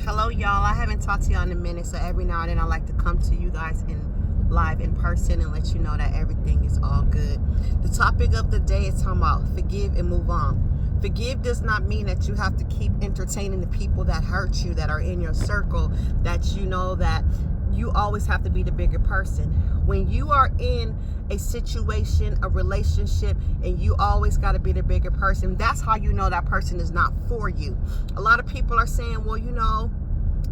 Hello, y'all. I haven't talked to y'all in a minute, so every now and then I like to come to you guys live in person and let you know that everything is all good. The topic of the day is talking about forgive and move on. Forgive does not mean that you have to keep entertaining the people that hurt you, that are in your circle, that you know that you always have to be the bigger person. When you are in a situation, a relationship, and you always got to be the bigger person, that's how you know that person is not for you. A lot of people are saying, well,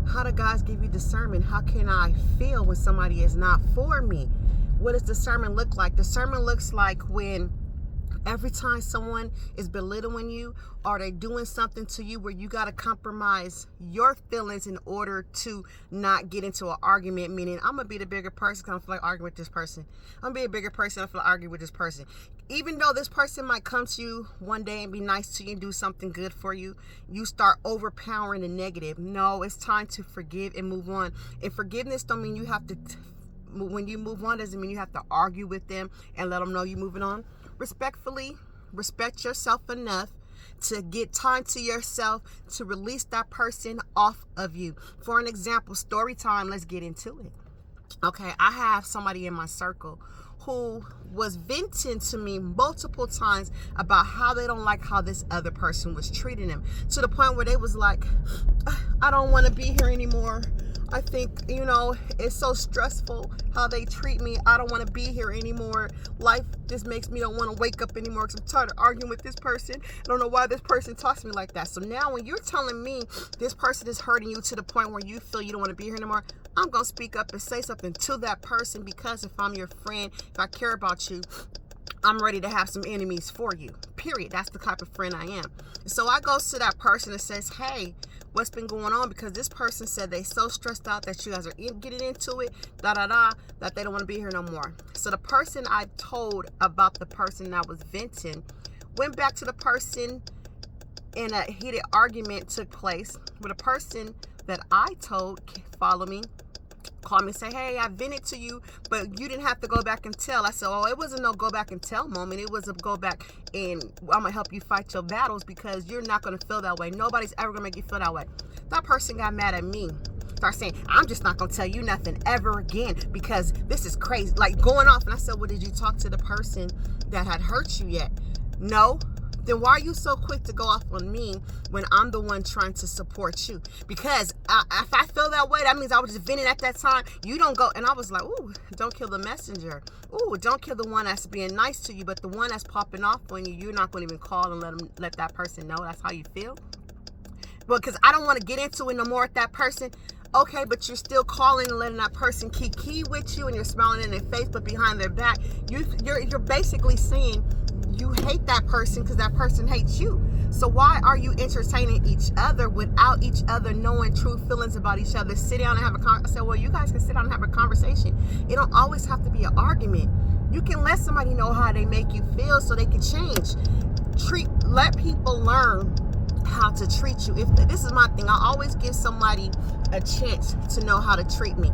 how do guys give you discernment? How can I feel when somebody is not for me? What does discernment look like? Discernment looks like when every time someone is belittling you or they're doing something to you where you got to compromise your feelings in order to not get into an argument, meaning I'm going to be the bigger person because I feel like arguing with this person. I'm going to be a bigger person. I feel like arguing with this person. Even though this person might come to you one day and be nice to you and do something good for you, you start overpowering the negative. No, it's time to forgive and move on. And forgiveness don't mean you have to, when you move on, doesn't mean you have to argue with them and let them know you're moving on. Respectfully, respect yourself enough to get time to yourself to release that person off of you. For an example, story time, let's get into it. Okay, I have somebody in my circle who was venting to me multiple times about how they don't like how this other person was treating them, to the point where they was like, I don't want to be here anymore. I think, it's so stressful how they treat me. I don't want to be here anymore. Life just makes me don't want to wake up anymore because I'm tired of arguing with this person. I don't know why this person talks to me like that. So now when you're telling me this person is hurting you to the point where you feel you don't want to be here anymore, I'm going to speak up and say something to that person, because if I'm your friend, if I care about you, I'm ready to have some enemies for you, period. That's the type of friend I am. So I go to that person and says, hey, what's been going on? Because this person said they so stressed out that you guys are getting into it, that they don't want to be here no more. So the person I told about the person that was venting went back to the person, and a heated argument took place with a person that I told, follow me, call me and say, hey, I vented to you, but you didn't have to go back and tell. I said, oh, it wasn't no go back and tell moment. It was a go back and I'm going to help you fight your battles, because you're not going to feel that way. Nobody's ever going to make you feel that way. That person got mad at me. Start saying, I'm just not going to tell you nothing ever again because this is crazy. Like going off. And I said, well, did you talk to the person that had hurt you yet? No. Then why are you so quick to go off on me when I'm the one trying to support you? Because if I feel that way, that means I was just venting at that time. You don't go. And I was like, ooh, don't kill the messenger. Ooh, don't kill the one that's being nice to you. But the one that's popping off on you, you're not going to even call and let that person know that's how you feel. Well, because I don't want to get into it no more with that person. Okay, but you're still calling and letting that person kiki with you, and you're smiling in their face, but behind their back, you're basically saying you hate that person because that person hates you. So why are you entertaining each other without each other knowing true feelings about each other? Sit down and have a conversation. I said, well, you guys can sit down and have a conversation. It don't always have to be an argument. You can let somebody know how they make you feel so they can change. Let people learn how to treat you. If this is my thing, I always give somebody a chance to know how to treat me.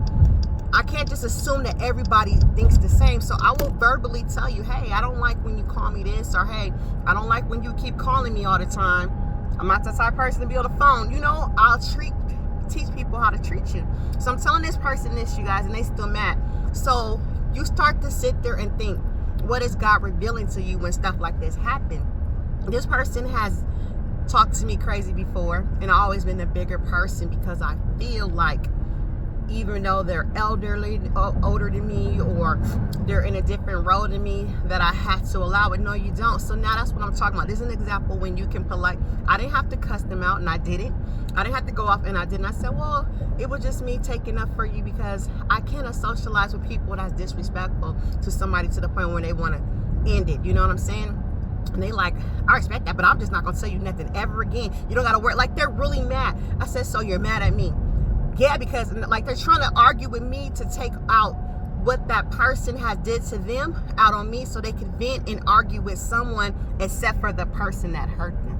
I can't just assume that everybody thinks the same. So I will verbally tell you, hey, I don't like when you call me this, or hey, I don't like when you keep calling me all the time. I'm not the type of person to be on the phone. I'll teach people how to treat you. So I'm telling this person this, you guys, and they still mad. So you start to sit there and think, what is God revealing to you when stuff like this happen? This person has talked to me crazy before, and I've always been the bigger person because I feel like even though they're older than me, or they're in a different role than me, that I have to allow it. No, you don't. So now that's what I'm talking about. This is an example when you can I didn't have to cuss them out, and I didn't. I didn't have to go off, and I didn't. I said, well, it was just me taking up for you because I cannot socialize with people that's disrespectful to somebody to the point where they want to end it. You know what I'm saying? And they like, I respect that, but I'm just not going to tell you nothing ever again. You don't got to worry. Like, they're really mad. I said, so you're mad at me? Yeah, because like they're trying to argue with me to take out what that person has did to them out on me so they can vent and argue with someone except for the person that hurt them.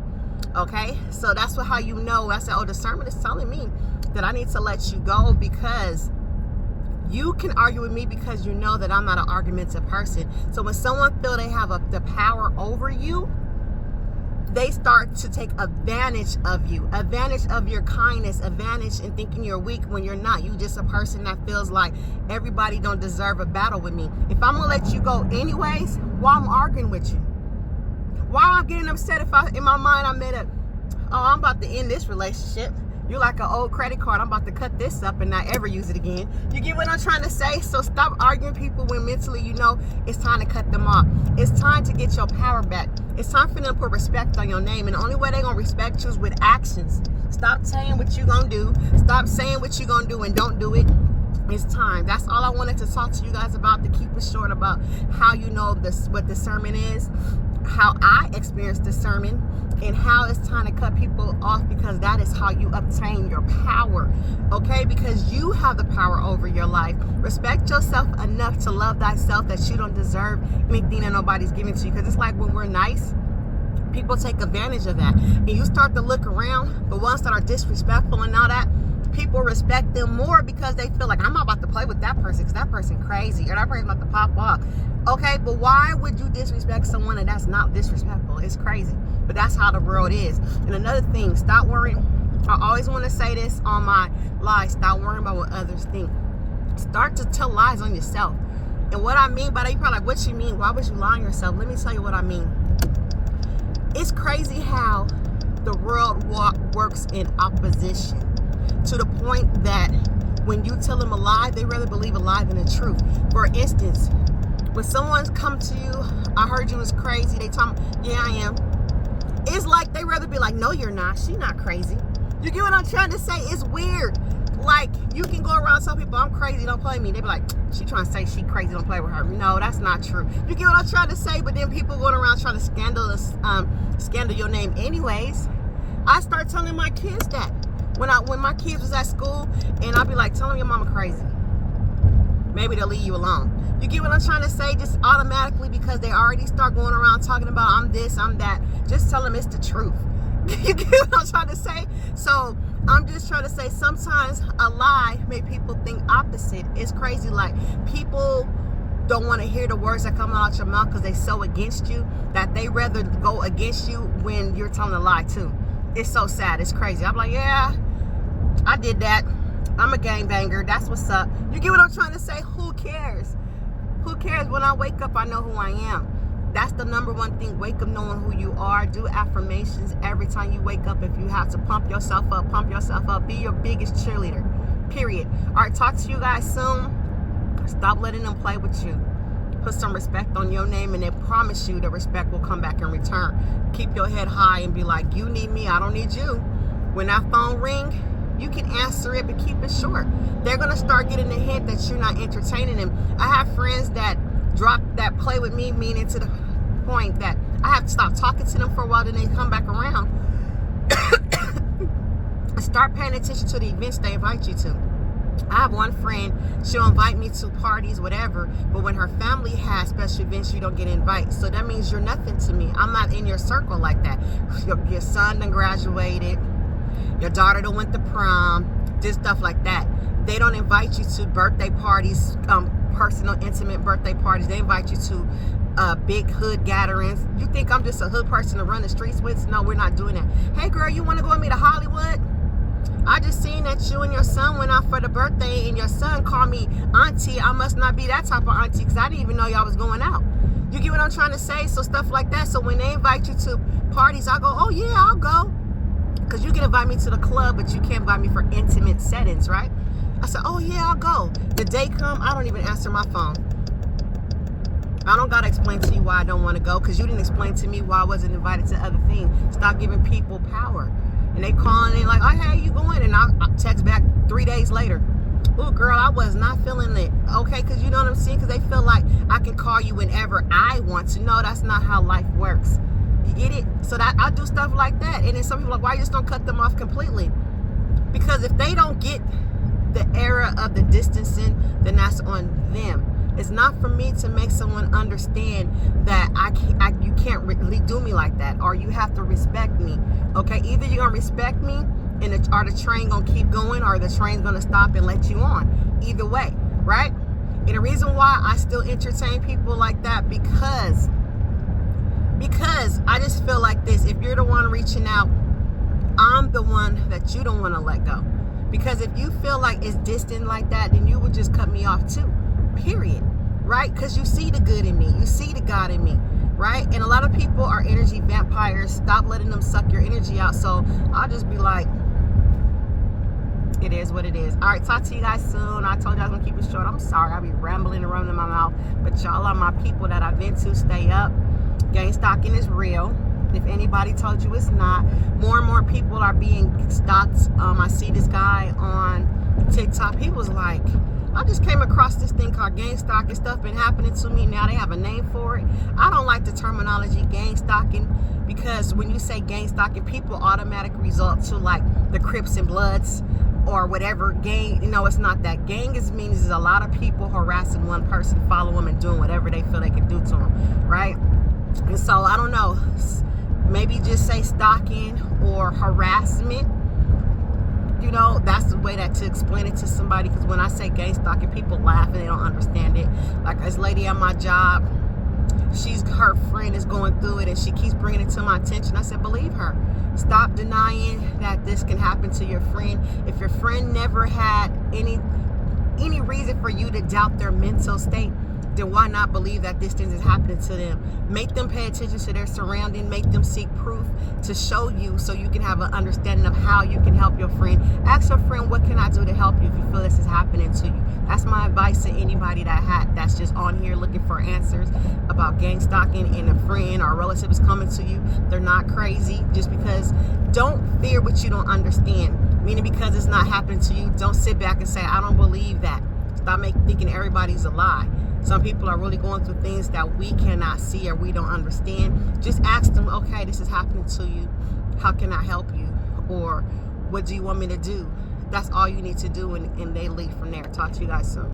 Okay, so that's how you know. I said, oh, discernment is telling me that I need to let you go, because you can argue with me because you know that I'm not an argumentative person. So when someone feel they have the power over you, they start to take advantage of you, advantage of your kindness, advantage in thinking you're weak when you're not. You just a person that feels like everybody don't deserve a battle with me. If I'm gonna let you go anyways, why I'm arguing with you? Why I'm getting upset if in my mind I made up, oh, I'm about to end this relationship. You're like an old credit card. I'm about to cut this up and not ever use it again. You get what I'm trying to say? So stop arguing people when mentally you know it's time to cut them off. It's time to get your power back. It's time for them to put respect on your name. And the only way they're going to respect you is with actions. Stop saying what you're going to do. Stop saying what you're going to do and don't do it. It's time. That's all I wanted to talk to you guys about, to keep it short, about how you know this, what discernment is, how I experienced discernment, and how it's time to cut people off, because that is how you obtain your power, okay? Because you have the power over your life. Respect yourself enough to love thyself, that you don't deserve anything that nobody's giving to you. Because it's like when we're nice, people take advantage of that. And you start to look around, the ones that are disrespectful and all that, people respect them more because they feel like, I'm not about to play with that person because that person crazy, or that person about to pop off. Okay, but why would you disrespect someone and that's not disrespectful? It's crazy. But that's how the world is. And another thing, stop worrying. I always want to say this on my lives. Stop worrying about what others think. Start to tell lies on yourself. And what I mean by that, you're probably like, what you mean? Why would you lie on yourself? Let me tell you what I mean. It's crazy how the world works in opposition, to the point that when you tell them a lie, they rather believe a lie than the truth. For instance, when someone's come to you, I heard you was crazy, they tell me, yeah, I am. It's like they rather be like, no, you're not. She not crazy. You get what I'm trying to say? It's weird. Like, you can go around telling people, I'm crazy, don't play with me. They be like, she trying to say she crazy, don't play with her. No, that's not true. You get what I'm trying to say? But then people going around trying to scandal your name anyways. I start telling my kids that. When my kids was at school, and I'd be like, tell them your mama crazy. Maybe they'll leave you alone. You get what I'm trying to say? Just automatically, because they already start going around talking about I'm this, I'm that. Just tell them it's the truth. You get what I'm trying to say? So I'm just trying to say, sometimes a lie make people think opposite. It's crazy. Like, people don't want to hear the words that come out your mouth because they so against you that they rather go against you when you're telling a lie too. It's so sad. It's crazy. I'm like, yeah, I did that. I'm a gangbanger. That's what's up. You get what I'm trying to say? Who cares? Who cares? When I wake up, I know who I am. That's the number one thing. Wake up knowing who you are. Do affirmations every time you wake up. If you have to pump yourself up, pump yourself up. Be your biggest cheerleader. Period. All right, talk to you guys soon. Stop letting them play with you. Put some respect on your name, and they promise you the respect will come back in return. Keep your head high and be like, you need me, I don't need you. When that phone ring, you can answer it, but keep it short. They're going to start getting the hint that you're not entertaining them. I have friends that play with me, meaning to the point that I have to stop talking to them for a while, then they come back around. Start paying attention to the events they invite you to. I have one friend, she'll invite me to parties, whatever, but when her family has special events, you don't get invited. So that means you're nothing to me. I'm not in your circle like that. Your son done graduated, your daughter done went to prom, just stuff like that. They don't invite you to birthday parties, personal, intimate birthday parties. They invite you to big hood gatherings. You think I'm just a hood person to run the streets with? No, we're not doing that. Hey girl, you want to go with me to Hollywood? I just seen that you and your son went out for the birthday, and your son called me auntie. I must not be that type of auntie, because I didn't even know y'all was going out. You get what I'm trying to say? So stuff like that. So when they invite you to parties, I go, oh yeah, I'll go. Because you can invite me to the club, but you can't invite me for intimate settings, right? I said, oh yeah, I'll go. The day come, I don't even answer my phone. I don't got to explain to you why I don't want to go, because you didn't explain to me why I wasn't invited to other things. Stop giving people power. And they calling in like, oh, hey, you going? And I'll text back 3 days later. Oh, girl, I was not feeling it. Okay, because you know what I'm saying? Because they feel like I can call you whenever I want to. No, that's not how life works. You get it? So that I do stuff like that. And then some people are like, why you just don't cut them off completely? Because if they don't get the era of the distancing, then that's on them. It's not for me to make someone understand that you can't really do me like that, or you have to respect me. Okay, either you're gonna respect me, and or the train gonna keep going, or the train's gonna stop and let you on. Either way, right? And the reason why I still entertain people like that, because Because I just feel like this: if you're the one reaching out, I'm the one that you don't want to let go. Because if you feel like it's distant like that, then you would just cut me off too, period. Right? Because you see the good in me, you see the God in me, right? And a lot of people are energy vampires. Stop letting them suck your energy out. So I'll just be like, it is what it is. All right, talk to you guys soon. I told you I was gonna keep it short. I'm sorry, I'll be rambling and running in my mouth, but y'all are my people that I've been to. Stay up. Gang stalking is real. If anybody told you it's not, more and more people are being stalked. I see this guy on TikTok. He was like, I just came across this thing called gang stalking. Stuff been happening to me. Now they have a name for it. I don't like the terminology gang stalking, because when you say gang stalking, people automatically result to like the Crips and Bloods or whatever gang. You know, it's not that. Gang means a lot of people harassing one person, following them, and doing whatever they feel they can do to them, right? And so I don't know, maybe just say stalking or harassment. You know, that's the way that to explain it to somebody. Because when I say gang stalking, people laugh and they don't understand it. Like this lady at my job, her friend is going through it and she keeps bringing it to my attention. I said, believe her. Stop denying that this can happen to your friend. If your friend never had any reason for you to doubt their mental state, then why not believe that this thing is happening to them? Make them pay attention to their surrounding. Make them seek proof to show you, so you can have an understanding of how you can help your friend. Ask your friend, what can I do to help you if you feel this is happening to you? That's my advice to anybody that's just on here looking for answers about gang stalking, and a friend or a relative is coming to you. They're not crazy. Just because, don't fear what you don't understand. Meaning, because it's not happening to you, don't sit back and say, I don't believe that. Stop thinking everybody's a lie. Some people are really going through things that we cannot see or we don't understand. Just ask them, okay, this is happening to you. How can I help you? Or what do you want me to do? That's all you need to do, and they leave from there. Talk to you guys soon.